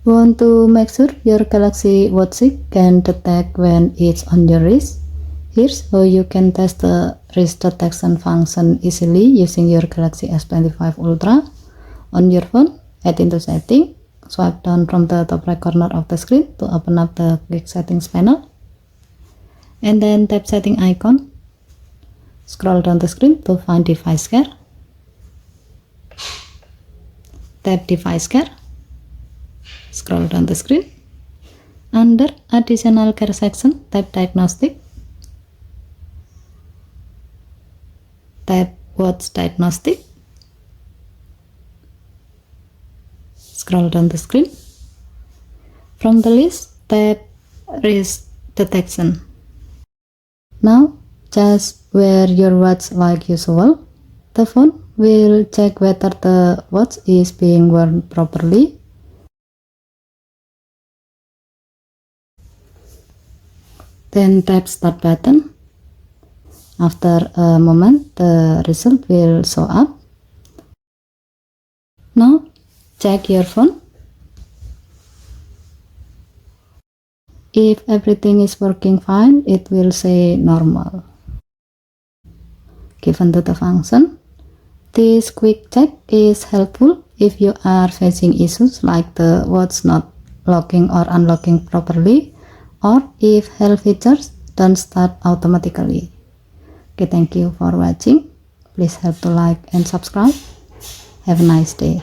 Want to make sure your Galaxy Watch 6 can detect when it's on your wrist? Here's how you can test the wrist detection function easily using your Galaxy S25 Ultra. On your phone, head into Settings, swipe down from the top right corner of the screen to open up the Quick Settings panel, and then tap Setting icon. Scroll down the screen to find Device Care. Tap Device Care. Scroll down the screen. Under Additional Care section, tap Diagnostics. Tap Watch Diagnostics. Scroll down the screen. From the list, tap Wrist Detection. Now, just wear your watch like usual. The phone will check whether the watch is being worn properly. Then tap Start button. After a moment, the result will show up. Now, check your phone. If everything is working fine, it will say normal. Given to the function, this quick check is helpful if you are facing issues like the watch not locking or unlocking properly, or if health features don't start automatically. Okay, thank you for watching. Please help to like and subscribe. Have a nice day.